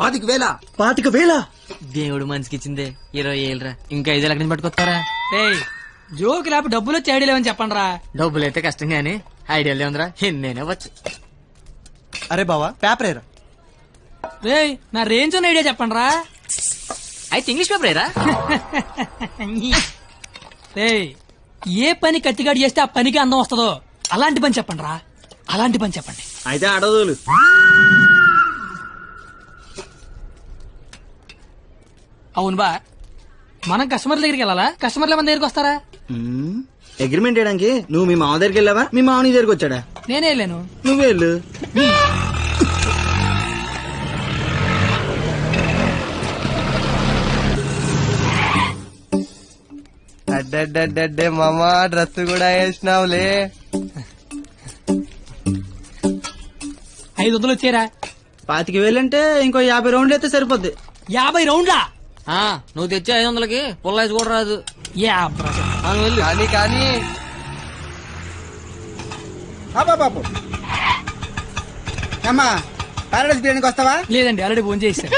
25,000 దేవుడు మనసుకిచ్చిందే 20,000 రా. ఇంకా 5 లక్షల నుంచి పట్టుకొస్తారా? జోకి లేకపోతే డబ్బులు వచ్చి ఐడియా లేవని చెప్పండి రా. డబ్బులు అయితే కష్టం గానీ ఐడియాలు ఏముందిరా, నేనే వచ్చు. అరే బావా పేపర్ ఏరా. రేయ్ నా రేంజ్ ఉన్న ఐడియా చెప్పండి రా. అయితే ఇంగ్లీష్ పేపర్ ఏరా. రేయ్ ఏ పని కత్తిగాడి చేస్తే ఆ పనికి అందం వస్తుందో అలాంటి పని చెప్పండి రా. అలాంటి పని చెప్పండి. అయితే అడదులు. అవును బా, మనం కస్టమర్ దగ్గరికి వెళ్ళాలా, కస్టమర్లు మన దగ్గరికి వస్తారా? అగ్రిమెంట్ చేయడానికి నువ్వు మీ మామ దగ్గరికి వెళ్ళావా, మీ మామ నీ దగ్గరికి వచ్చాడా? నేనే వెళ్ళాను. నువ్వే వెళ్ళు. అడ్డే మామా డ్రెస్ కూడా వేసినావులే. 500 వచ్చారా? 25,000 అంటే ఇంకో 50 రౌండ్లు అయితే సరిపోద్ది. 50 రౌండ్లా? నువ్వు తెచ్చే 500కి పుల్లాసి కూడా రాదు. కానీ బాబు అమ్మా పారాడైస్ బిర్యానీకి వస్తావా? లేదండి, ఆల్రెడీ ఫోన్ చేశారు.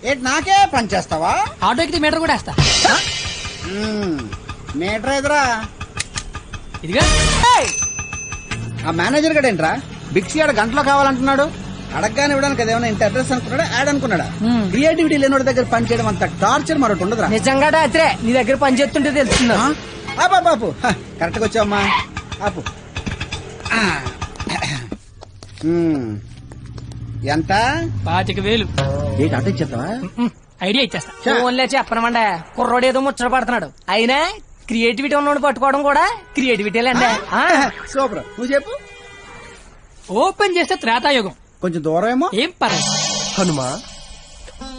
ఏంటి నాకే పని చేస్తావా? ఆటో ఎక్కితే మీటర్ కూడా వేస్తా. మీటర్ ఎదురా. ఇదిగా ఆ మేనేజర్ గడేంట్రా బిక్సీ ఆడ గంటలో కావాలంటున్నాడు. అడగగానే ఇవ్వడానికి అదేమన్నా ఇంత అడ్రస్ అనుకున్నాడా, యాడ్ అనుకున్నాడా? క్రియేటివిటీ లేనివాడి దగ్గర పని చేయడం అంత టార్చర్ మరొకటి ఉండదురా. నిజంగా రాత్రే నీ దగ్గర పని చేస్తుంటే తెలుస్తున్నా. బాపు కరెక్ట్ గా వచ్చావమ్మా. ఆపు. ఎంత? 25,000. ఏంటి అటు ఇచ్చేస్తావా? ఐడియా ఇచ్చేస్తా. ఫోన్లే చెప్పనమండే, కుర్రోడు ఏదో ముచ్చట పడుతున్నాడు. అయినా క్రియేటివిటీ ఉన్నోడు పట్టుకోవడం కూడా క్రియేటివిటీలేండి. సూపర్. నువ్వు చెప్పు. ఓపెన్ చేస్తే త్రేతాయుగం. కొంచెం దూరం ఏమో. ఏం పర్లేదు. హనుమా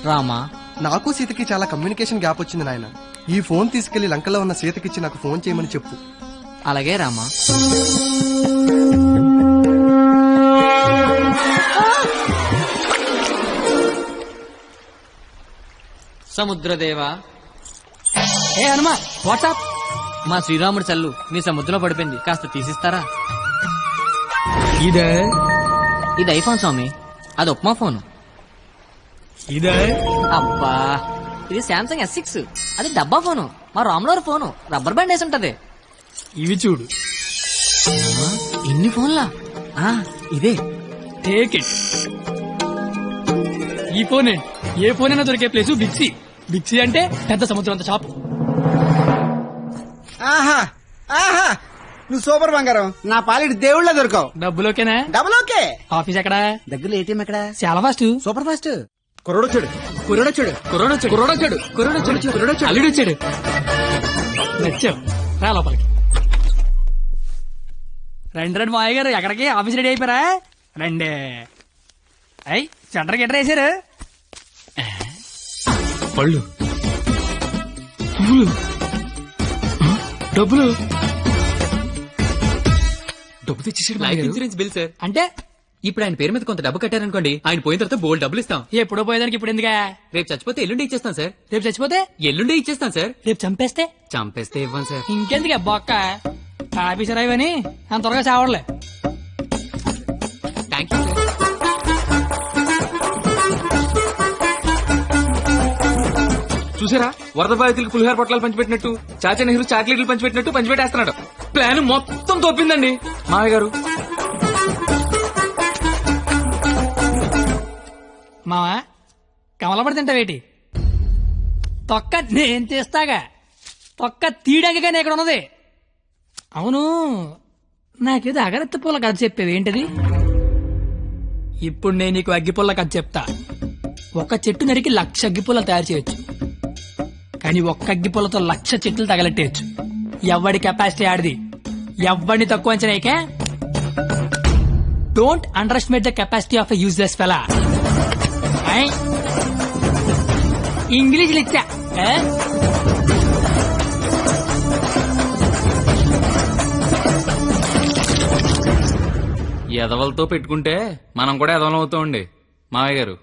రామా, నాకు సీతకి చాలా కమ్యూనికేషన్ గ్యాప్ వచ్చింది నాయన. ఈ ఫోన్ తీసుకెళ్లి లంకలో ఉన్న సీతకిచ్చి నాకు ఫోన్ చేయమని చెప్పు. అలాగే రామా. సముద్రదేవా. ఏ హనుమా, వాట్సాప్. మా శ్రీరాముడి చల్లు మీ సముద్రంలో పడిపోయింది, కాస్త తీసిస్తారా? ఇదే ఇది ఐఫోన్ స్వామి, అది ఉప్మా ఫోన్. ఇదే అబ్బా, ఇది శాంసంగ్ S6, అది డబ్బా ఫోను. మా రాములవారి ఫోను రబ్బర్ బ్యాండ్ వేసి ఉంటది. ఇవి చూడు. ఇన్ని ఫోన్లా? ఇదే. Take it. ఈ ఫోన్ ఏంటి? ఏ ఫోన్ అయినా దొరికే ప్లేసు బిక్సీ. బిక్సీ అంటే పెద్ద సముద్రం అంత షాప్. ఆహా ఆహా, నువ్వు సూపర్ బంగారం. నా పాలిటి దేవుళ్ళ దొరకవు. డబ్బులోకేనా? Double okay. ఆఫీస్ ఎక్కడా? దగ్గరలో ఏటీఎం ఎక్కడ? చాలా ఫాస్ట్. Super fast. కుర్రోడొచ్చాడు. అల్లుడొచ్చాడు. నచ్చావు, రా లోపలికి. రండి మాయ గారు, ఎక్కడికి? ఆఫీస్ రెడీ అయిపోయారా? రండి. అయ్యి సెంటర్ గిట్టర్ వేసారు. పళ్ళు, పువ్వులు, డబ్బులు. డబ్బు తెచ్చేసాడు. Insurance bill sir. అంటే ఇప్పుడు ఆయన పేరు మీద కొంత డబ్బు కట్టారనుకోండి, ఆయన పోయిన తర్వాత బోల్డ్ డబ్బులు ఇస్తాం. ఎప్పుడో పోయేదానికి ఇప్పుడు ఎందుగా? రేపు చచ్చిపోతే ఎల్లుండి ఇచ్చేస్తాం సార్. రేపు చచ్చిపోతే ఎల్లుండి ఇచ్చేస్తాం సార్. రేపు చంపేస్తే చంపేస్తే ఇవ్వం సార్. ఇంకెందుకు బొక్క? ఆఫీసర్ అయ్యని అంత త్వరగా చావడలే. Thank you sir. చూసారా, వరద బాధితులకు పులిహార పొట్లాలు పంచిపెట్టినట్టు, చాచా నెహ్రూ చాక్లెట్లు పంచిపెట్టినట్టు పంచిపెట్టేస్తున్నాడు. ప్లాన్ మొత్తం తోపిందండి మావయ్య గారు. మావా కమలపడి తింటావేటి? తొక్క నేను తీస్తాగా. తొక్క తీయడానికి కానీ ఇక్కడ ఉన్నది. అవును, నాకేదో అగరత్తి పుల్ల కథ చెప్పేవి ఏంటది? ఇప్పుడు నేను నీకు అగ్గిపుల్ల కథ చెప్తా. ఒక చెట్టు నరికి 1,00,000 అగ్గిపుల్లలు తయారు చేయొచ్చు, కానీ ఒక్క అగ్గిపుల్లతో 1,00,000 చెట్లు తగలెట్టేయచ్చు. ఎవడి కెపాసిటీ ఆడిది. ఎవడిని తక్కువ అంచనాయికే. Don't underestimate the capacity of a useless fellow. English ఇచ్చా. ఎదవలతో పెట్టుకుంటే మనం కూడా ఎదవలం అవుతామండి మావయ్య గారు.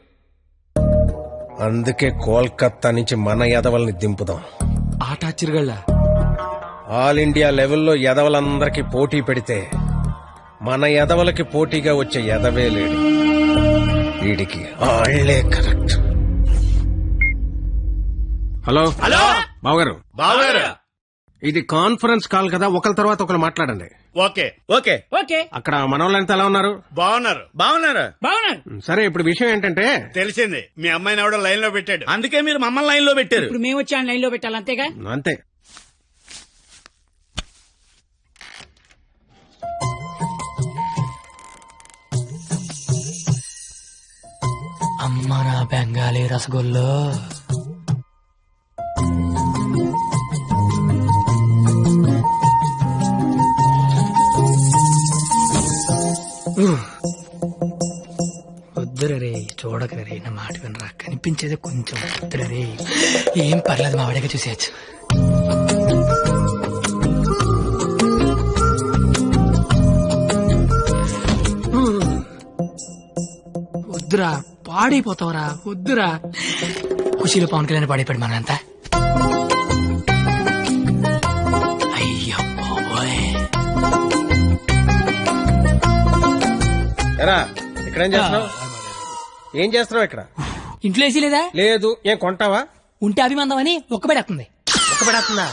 అందుకే కోల్కత్తా నుంచి మన ఎదవల్ని దింపుదాం. ఆట ఆశ్చర్యగళ్ళ ఆల్ ఇండియా లెవెల్లో ఎదవలందరికీ పోటీ పెడితే మన ఎదవలకి పోటీగా వచ్చే ఎదవే లేడు. వీడికి ఆళ్లే కరెక్ట్. హలో హలో బావగారు, బావగారు. ఇది కాన్ఫరెన్స్ కాల్ కదా, ఒకరి తర్వాత ఒకరు మాట్లాడండి. ఓకే ఓకే ఓకే అక్కడ మనోళ్ళంతా ఎలా ఉన్నారు? బాగున్నారు బాగున్నారు. సరే, ఇప్పుడు విషయం ఏంటంటే, తెలిసింది, మీ అమ్మాయిని ఎవడో లైన్ లో పెట్టాడు, అందుకే మీరు మమ్మల్ని లైన్ లో పెట్టారు. ఇప్పుడు మేము వచ్చి లైన్ లో పెట్టాలి అంతేగా. అంతే. అమ్మ నా బెంగాలీ రసగుల్లో. వద్దురే, చూడకరే, నా మాట వినరా, కనిపించేది కొంచెం వద్దురే. ఏం పర్లేదు, మా వాడిగా చూసేయచ్చు. వద్దురా, పాడైపోతావురా, వద్దురా. ఖుషీలో పవన్ కళ్యాణ్ పాడైపోయాడు మనంతా. అయ్యో బాబోయ్. ఎరా, ఇక్కడ ఏం చేస్తున్నావు? ఏం చేస్తున్నావు ఇక్కడ? ఇంట్లో వేసి లేదా? లేదు. ఏం కొంటావా? ఉంటే అభిమందం అని ఒక్కబెడేస్తుంది. ఒక్కబడేస్తుందా?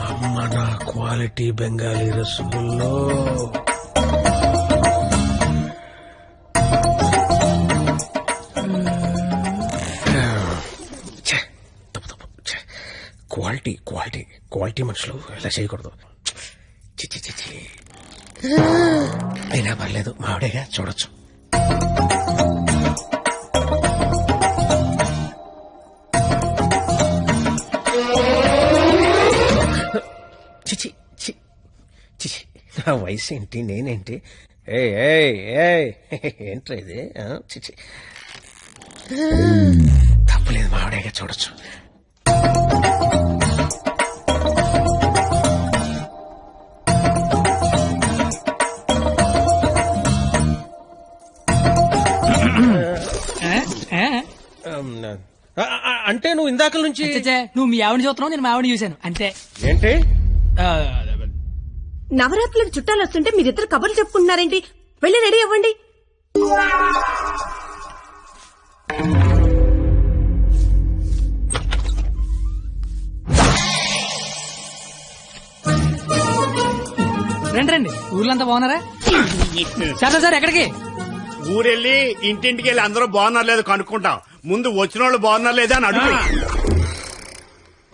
అమ్మ నా క్వాలిటీ బెంగాలీ రసగుల్లో. క్వాలిటీ క్వాలిటీ క్వాలిటీ మనుషులు ఇలా చేయకూడదు. చిచ్చి చిచ్చి. అయినా పర్లేదు, మావిడేగా, చూడొచ్చు. చిచి చి చిచి. నా వయసు ఏంటి, నేనేంటి? ఏంట్రా ఇది? చిచి. తప్పలేదు, మావిడేగా, చూడొచ్చు. అంటే నువ్వు ఇందాక నుంచి నువ్వు మీ ఆవిడ చూస్తున్నావు, నేను మా ఆవిడ చూశాను అంతే. ఏంటి? నవరాత్రులకు చుట్టాలు వస్తుంటే మీరిద్దరు కబుర్లు చెప్పుకుంటున్నారేంటి? వెళ్ళి రెడీ అవ్వండి. రండి రండి, ఊర్లంతా బాగున్నారా? సార్ ఎక్కడికి? ఊరెళ్ళి ఇంటింటికి వెళ్ళి అందరూ బాగున్నారు లేదు కనుక్కుంటాం. ముందు వచ్చిన వాళ్ళు బాగున్నారు లేదా అని అడుగు.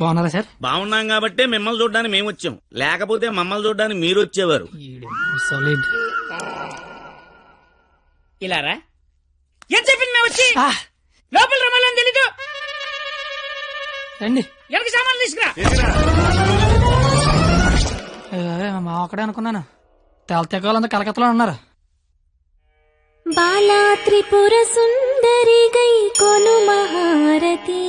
బాగున్నారా సార్? బాగున్నాం కాబట్టి మిమ్మల్ని చూడడానికి మేము వచ్చాం, లేకపోతే మమ్మల్ని చూడడానికి మీరు వచ్చేవారు. ఇలారా ఏం చెప్పింది మేము వచ్చి లోపల రమ్మాలని తెలీదు. రండి, ఎవరికి సామాన్లు తీసుకురా. మా ఒక్కడే అనుకున్నాను, తెలతెక్కలంతా కలకత్తలో ఉన్నారు. బాలా త్రిపుర సుందరి గై కొను మహారతి,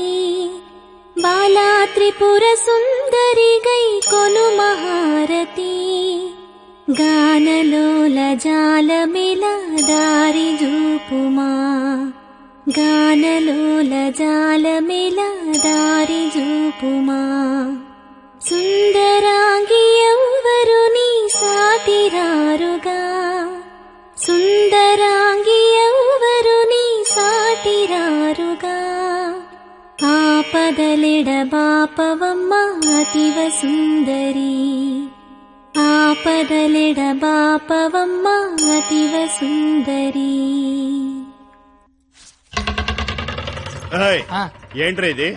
బాలా త్రిపుర సుందరి గై కొను మహారతి, గానలోల జాలమిల దారి జూపుమా, గానలోల జాలమిల దారి జూపుమా, సుందరాంగి ఎవ్వరు నీ సాటిరారుగా, సుందరాంగి ఎవ్వరు నీ సాటిరారుగా, ఆపదలెడ బాపవమ్మ అతివ సుందరి, ఆపదలెడ బాపవమ్మ అతివ సుందరి. ఏంట్రా ఇది?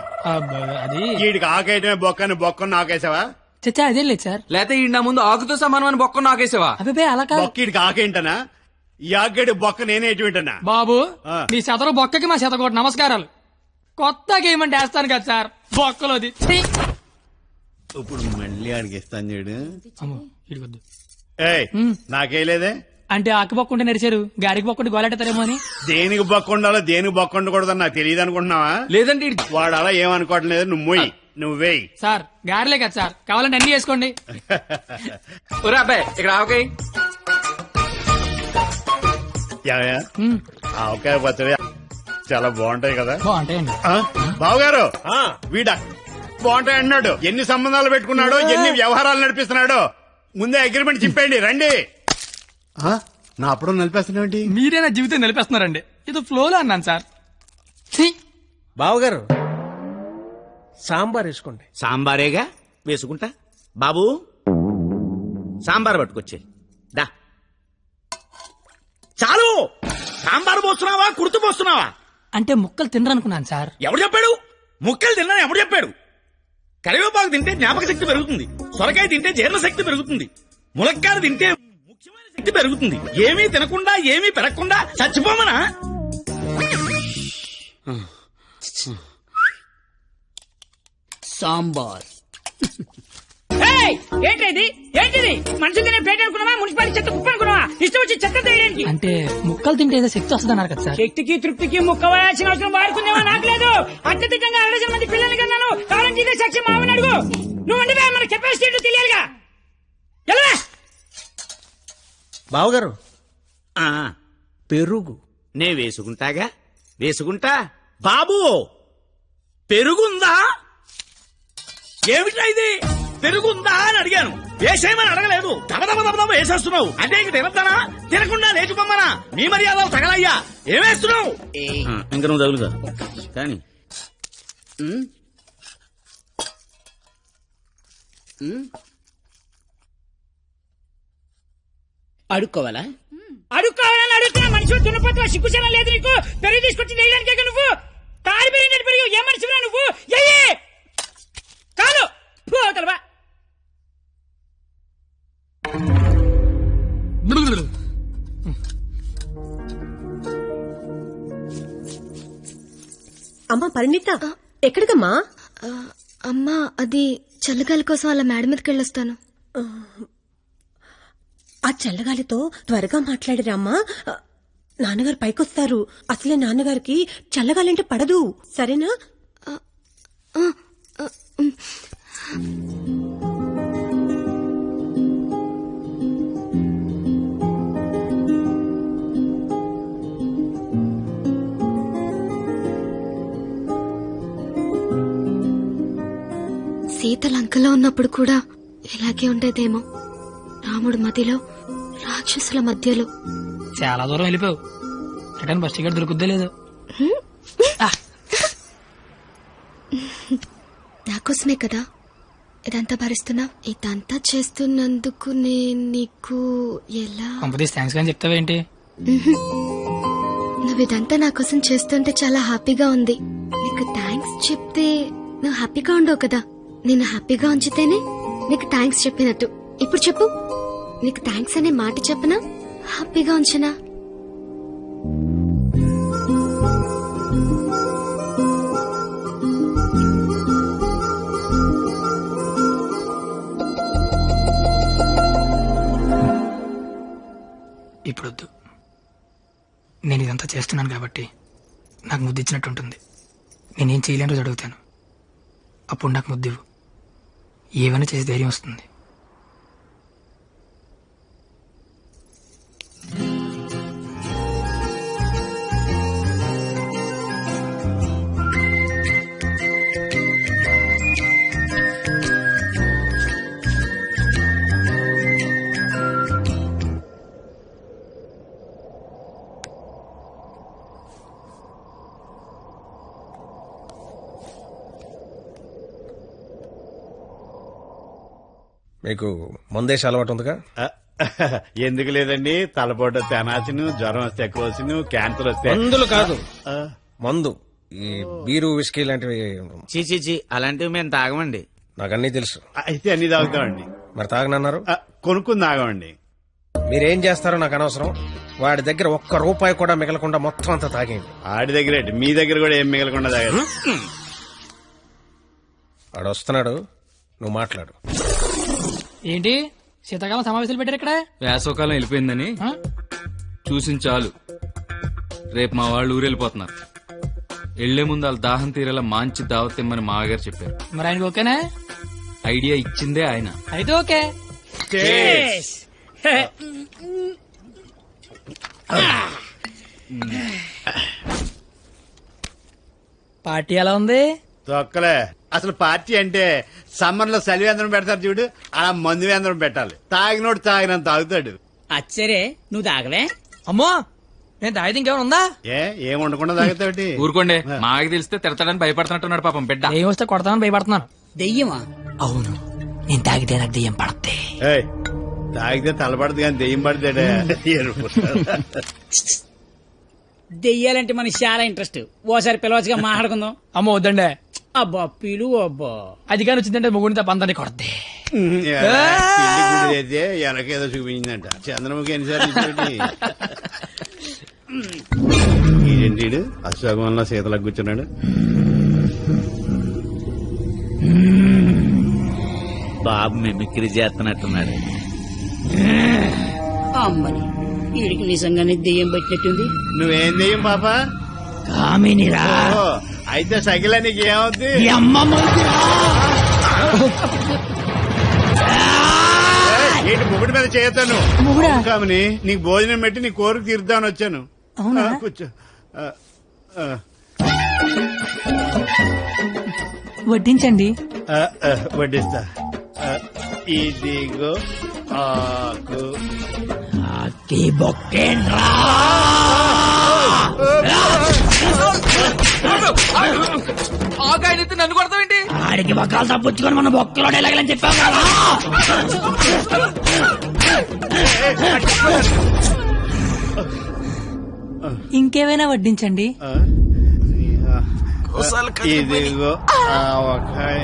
అది వీడికి ఆకేయటమే బొక్కని బొక్కను నాకేసావా? చచ్చా అదేం లేదు సార్. లేకపోతే ఈ నా ముందు ఆకుతో సమానం అని బొక్క నాకేసావా? అదే అలా కాదు. బొక్కీడికి ఆకేంటనా? ఈ ఆకేడు బొక్క నేనేటి వింటనా? బాబు మీ శతరు బొక్కకి మా శతకోటి నమస్కారాలు. కొత్త గేమ్ అంటే వేస్తాను కదా సార్, బొక్కలోది. ఇప్పుడు మళ్ళీ ఆడికి ఇస్తాను చూడు. ఇడికొద్దు. ఏయ్ నాకేలేదే అంటే ఆకు బొక్క ఉంటే నడిచారు, గాడికి బొక్క ఉంటే గోలెట్టారేమో అని. దేనికి బొక్క ఉండాలో దేనికి బొక్క ఉండకూడదని నాకు తెలియదు అనుకుంటున్నావా? లేదంటే వాడు అలా ఏమనుకోవట్లేదు. నువ్వు నువ్వేయి సార్. గారెలే కదా సార్, కావాలంటే అన్ని వేసుకోండి. ఒరే అబ్బాయి, ఇక్కడ ఆవకాయ. ఆవకాయ పచ్చడి చాలా బాగుంటాయి కదా. బాగుంటాయండి. బావగారు వీడ బాగుంటాయి అన్నాడు. ఎన్ని సంబంధాలు పెట్టుకున్నాడో, ఎన్ని వ్యవహారాలు నడిపిస్తున్నాడో ముందే అగ్రిమెంట్ చెప్పండి. రండి. నా అప్పుడు నడిపేస్తున్నాండి. మీరే నా జీవితం నిలిపేస్తున్నారండి. ఇది ఫ్లోలో అన్నాను సార్. బావగారు సాంబార్ వేసుకోండి. సాంబారేగా వేసుకుంటా. బాబు సాంబార్ పట్టుకొచ్చే. దా చాలు. సాంబార్ పోస్తున్నావా, కుర్తు పోస్తున్నావా? అంటే ముక్కలు తినరనుకున్నాను సార్. ఎవడు చెప్పాడు? ముక్కలు తిన్నాను ఎవడు చెప్పాడు? కరివేపాకు తింటే జ్ఞాపక శక్తి పెరుగుతుంది, సొరకాయ తింటే జీర్ణ శక్తి పెరుగుతుంది, ములక్కాయ తింటే ముఖ్యమైన శక్తి పెరుగుతుంది. ఏమీ తినకుండా ఏమీ పెరగకుండా చచ్చిపోమనా? సాంబార్ ఏంటిది ఏంటిది? మనుషులు తినే ప్లేట్ అనుకున్నావా, మున్సిపాలిటీ చెత్త కుప్ప అనుకున్నావా? ఇష్టం వచ్చి చెత్త తీయడానికి. అంటే ముక్కలు తింటే ఏదో శక్తి వస్తుంది అన్నారు కదా సార్. శక్తికి తృప్తికి ముక్క వేయాల్సిన అవసరం వాడుకుందేమో నాకు లేదు. అత్యధికంగా 60 మంది పిల్లలు కన్నాను. కావాలని ఇదే సాక్షి మామని అడుగు. నువ్వు అంటే మన కెపాసిటీ ఏంటో తెలియాలిగా. ఎలా బావగారు ఆ, పెరుగు నే వేసుకుంటాగా, వేసుకుంటా. బాబు పెరుగుందా? ఏమిటా ఇది? పెరుగుందా అని అడిగాను, వేసేయమని అడగలేదు. దబదబ వేసేస్తున్నావు. అంటే ఇంక తినద్దానా? తినకుండా లేచిపోమ్మనా? మీ మర్యాదలు తగలయ్యా. ఏమేస్తున్నావు? ఇంకా నువ్వు తగులుగా కానీ అడుక్కోవాలా? అడుక్కోవాలని అడుగుతున్నా. మనుషులు దున్నపోతున్నా, సిగ్గుచనం లేదు నీకు. పెరుగు తీసుకొచ్చి వేయడానికే నువ్వు కారు పెరిగినట్టు పెరుగు. ఏ మనిషిరా నువ్వు? కాదు పోతలవా. అమ్మా పరిణిత, ఎక్కడికమ్మా? అమ్మా అది చల్లగాలి కోసం అలా మేడ మీదకి వెళ్ళొస్తాను. ఆ చల్లగాలితో త్వరగా మాట్లాడిరామ్మా. నాన్నగారు పైకొస్తారు. అసలే నాన్నగారికి చల్లగాలంటే పడదు. సరేనా? సీత లంకలో ఉన్నప్పుడు కూడా ఇలాగే ఉండేదేమో. రాముడు మధ్యలో, రాక్షసుల మధ్యలో. చాలా దూరం వెళ్ళిపోయావు. రిటర్న్ బస్ టికెట్ దొరుకుద్దే లేదు. నాకోసమే కదా ఇదంతా భరిస్తున్నా. ఇదంతా చేస్తున్నందుకు నేను నీకు ఎలా కంపెనీస్ థ్యాంక్స్ కానీ చెప్తావేంటి? నువ్వు ఇదంతా నా కోసం చేస్తుంటే చాలా హ్యాపీగా ఉంది. నీకు థ్యాంక్స్ చెప్తే నువ్వు హ్యాపీగా ఉండవు కదా. నేను హ్యాపీగా ఉంచితేనే నీకు థ్యాంక్స్ చెప్పినట్టు. ఇప్పుడు చెప్పు, నీకు థ్యాంక్స్ అనే మాట చెప్పనా, హ్యాపీగా ఉంచనా? ఇప్పుడొద్దు. నేను ఇదంతా చేస్తున్నాను కాబట్టి నాకు ముద్దు ఇచ్చినట్టు ఉంటుంది. నేనేం చేయలేని రోజు అడుగుతాను, అప్పుడు నాకు ముద్దు ఇవ్వు. ఏమైనా చేసి ధైర్యం వస్తుంది. మీకు మందేసి అలవాటు ఉందిగా? ఎందుకు లేదండి. తలపోటు తెనాసిను, జ్వరం వస్తే ఎక్కువసిను, క్యాన్సర్ వస్తే మందులు కాదు, మందు. ఈ బీరు విస్కీ లాంటివి చీ అలాంటివి మేము తాగమండి. నాకు అన్నీ తెలుసు. అయితే అన్ని తాగుతామండి. మరి తాగనన్నారు? కొనుక్కుని తాగమండి. మీరేం చేస్తారో నాకు అనవసరం. వాడి దగ్గర ఒక్క రూపాయి కూడా మిగలకుండా మొత్తం అంతా తాగేయండి. ఆడి దగ్గర మీ దగ్గర కూడా ఏం మిగలకుండా తాగారు. వాడు వస్తున్నాడు, నువ్వు మాట్లాడు. ఏంటి శీతాకాలం సమావేశాలు పెట్టారు ఇక్కడ? వేసవకాలం వెళ్ళిపోయిందని చూసింది చాలు. రేపు మా వాళ్ళు ఊరెళ్ళిపోతున్నారు. వెళ్లే ముందు వాళ్ళ దాహం తీరేలా మంచి దావత్ ఇమ్మని మామగారు చెప్పారు. మరి ఆయనకి ఓకేనా? ఐడియా ఇచ్చిందే ఆయన. అయితే ఓకే. పార్టీ ఎలా ఉంది? తొక్కలే. అసలు పార్టీ అంటే సమ్మర్ లో సలివేంద్రం పెడతారు చూడు, అలా మందు వేంద్రం పెట్టాలి. తాగినోడు తాగినంత తాగుతాడు. అచ్చరే నువ్వు తాగలే? అమ్మో నేను తాగితే ఇంకేమైనా ఉందా? ఏం ఉండకుండా తాగుతావుటి? ఊరుకోండి, మాకు తెలిస్తే తిడతాడని భయపడుతున్నట్టున్నాడు పాపం బిడ్డ. ఏం వస్తే కొడతామని భయపడుతున్నాను. దెయ్యమా? అవును, నేను తాగితే నాకు దెయ్యం పడద్ది. ఏయ్, తాగితే తలపడదు కానీ దెయ్యం పడతాడే. దెయ్యాలంటే మనకి చాలా ఇంట్రెస్ట్. ఓసారి పిలవచ్చుగా మాట్లాడుకుందాం. అమ్మో వద్దండి. అబ్బా పిలు అబ్బా. అది కానీ వచ్చిందంటే ముగ్గురితో పంతాన్ని కొడద్ది. అయితే ఎనకేదో చూపించిందంట. చంద్రముఖి ఎన్నిసార్లు ఏంటి అశ్వగంలో సీతలకు కూర్చున్నాడు. బాబు మిమిక్రీ చేస్తున్నట్టున్నాడు. అమ్మని వీడికి నిజంగానే దెయ్యం పట్టినట్టుంది. నువ్వేం దెయ్యం పాపా? కామినిరా. అయితే సగిల నీకు ఏమవుద్ది? ఏంటి ముగుడి మీద చేయతాను కామని? నీకు భోజనం పెట్టి నీ కోరిక తీర్దామని వచ్చాను. కూర్చో. వడ్డించండి. వడ్డిస్తా. ఇదిగో ఆకు. ఆకాయనైతే నన్ను కొడతావేంటి? ఆడికి బొక్కలు తప్పించుకొని మన బొక్కలో ఎలాగలని చెప్పావు కదా. ఇంకేమైనా వడ్డించండి. ఇదిగో ఆవకాయ.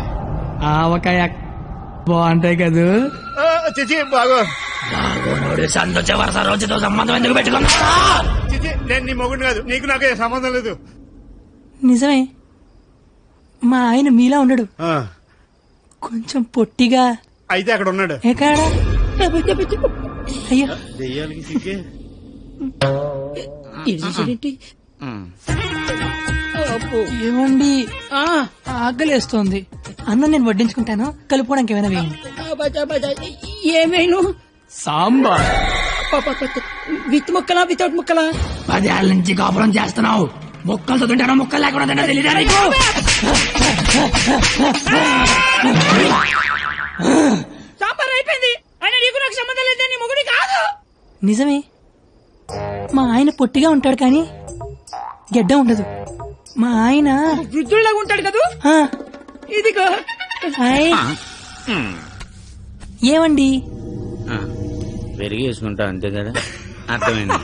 ఆవకాయ బాగుంటాయి కదూ. చిచి బాగో. సంతోష వరుస రోజుతో సంబంధం ఎందుకు పెట్టుకున్నా? చిచి నేను నీ మొగుడు కాదు, నీకు నాకు సంబంధం లేదు. నిజమే, మా ఆయన మీలా ఉండడు, కొంచెం పొట్టిగా. అయితే అక్కడ ఉన్నాడు. ఎక్కడ? అయ్యో దెయ్యాలకి సిక్కే. ఏమండి ఆకలేస్తోంది. అన్నం నేను వడ్డించుకుంటాను, కలుపుకోవడానికి ఏమైనా వేయండి. ఏమేను? సాంబార్. విత్ ముక్కలా వితౌట్ ముక్కలా? 10 ఏళ్ల నుంచి కాపురం చేస్తున్నావు, ముక్కలతో తింటానో ముక్కలు లేకుండా తింటా తెలియదా నీకు? సాంబార్ అయిపోయింది. అయినా నీకు నాకు సంబంధం లేదే, నీ మొగుడి కాదు. నిజమే, మా ఆయన పొట్టిగా ఉంటాడు కానీ గెడ్డ ఉండదు. మా ఆయన వృద్ధుల్లాగా ఉంటాడు కదా. ఇదిగో ఏమండి పెరిగి వేసుకుంటా అంతే కదా. అర్థమైంది.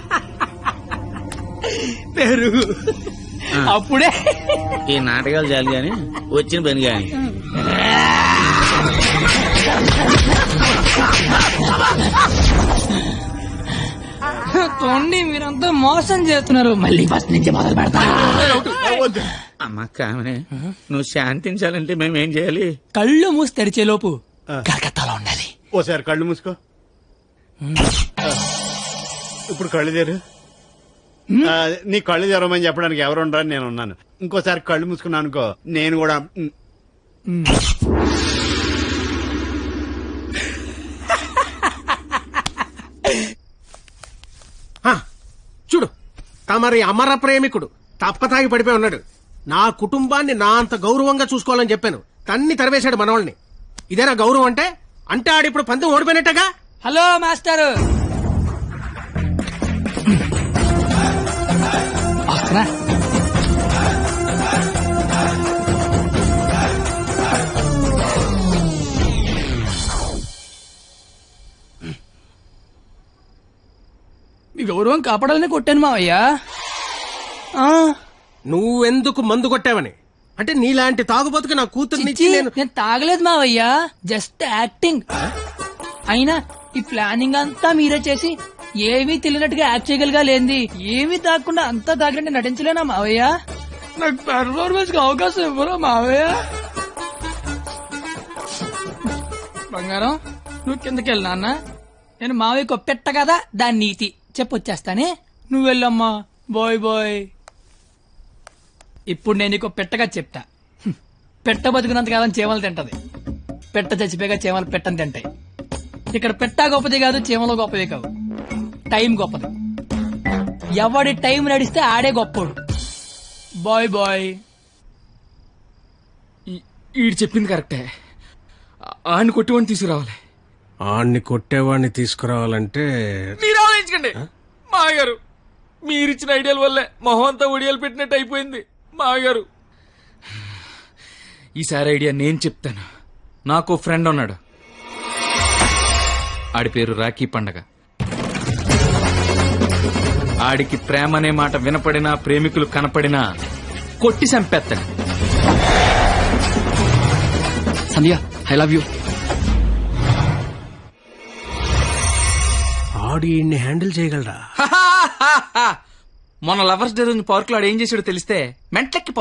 పెరుగు అప్పుడే. ఈ నాటకాలు చాలు గాని వచ్చిన పని గాని. తోండి మీరంతా మోసం చేస్తున్నారు. మళ్ళీ ఫస్ట్ నుంచి మొదలు పెడతా. అమ్మ కామనే, నువ్వు శాంతించాలంటే మేమేం చేయాలి? కళ్ళు మూసి తెరిచే లోపు కలకత్తాలో ఉండాలి. ఓసారి కళ్ళు మూసుకో. ఇప్పుడు కళ్ళు తెరు. నీ కళ్ళు తెరవమని చెప్పడానికి ఎవరుండరని నేను ఉన్నాను. ఇంకోసారి కళ్ళు మూసుకున్నా అనుకో, నేను కూడా. చూడు, తమరి అమర ప్రేమికుడు తప్పతాగి పడిపోయి ఉన్నాడు. నా కుటుంబాన్ని నా అంత గౌరవంగా చూసుకోవాలని చెప్పాను, తన్ని తరివేశాడు మనవాళ్ళని. ఇదేనా గౌరవం అంటే? అంటే ఆడిప్పుడు పందెం ఓడిపోయినట్టగా. హలో మాస్టర్, మీ గౌరవం కాపాడాలని కొట్టాను మావయ్యా. నువ్వెందుకు మందు కొట్టావని? అంటే నీలాంటి తాగుబోతుకి నా కూతుర్నిచ్చి నేను తాగలేదు మావయ్యా, జస్ట్ యాక్టింగ్. అయినా ఈ ప్లానింగ్ అంతా మీరే చేసి ఏమీ తెలియనట్టుగా యాక్ట్ చేయగలిగా లేంది. ఏమీ తాగకుండా అంతా తాగినట్టు నటించలేనా మావయ్య? నాకు పెర్ఫార్మెన్స్ కి అవకాశం ఇవ్వరా మావయ్య? బంగారం, నువ్వు కిందకెళ్ళి నాన్న, నేను మావయ్యకు పెట్ట కదా దాని నీతి చెప్పొచ్చేస్తానే. నువ్వు వెళ్ళమ్మా. Bye bye. ఇప్పుడు నేను నీకు పెట్టగా చెప్తా. పెట్ట బతుకున్నంత కాలం చీమలు తింటది, పెట్ట చచ్చిపోయాక చీమలు పెట్టని తింటాయి. ఇక్కడ పెట్ట గొప్పది కాదు, చీమలు గొప్పది కావు, టైం గొప్పది. ఎవడి టైం నడిస్తే ఆడే గొప్పోడు. Bye bye. ఈడు చెప్పింది కరెక్టే. ఆడిని కొట్టివాడిని తీసుకురావాలి. ఆడిని కొట్టేవాడిని తీసుకురావాలంటే మీరు ఆలోచించకండి మామగారు. మీరిచ్చిన ఐడియాల వల్లే మొహం అంతా ఒడియాలు పెట్టినట్టు అయిపోయింది మామగారు. ఈసారి ఐడియా నేను చెప్తాను. నాకు ఫ్రెండ్ ఉన్నాడు, ఆడి పేరు రాఖీ పండగ. ఆడికి ప్రేమ అనే మాట వినపడినా, ప్రేమికులు కనపడినా కొట్టి చంపేస్తాను. సంధ్య ఐ లవ్ యూ. ఆడు ఈయన్ని హ్యాండిల్ చేయగలరా? మొన్న లవర్స్ డే రోజు పార్క్ లో ఆడు ఏం చేసాడో తెలిస్తే మెంట్లెక్కిపోద్ది.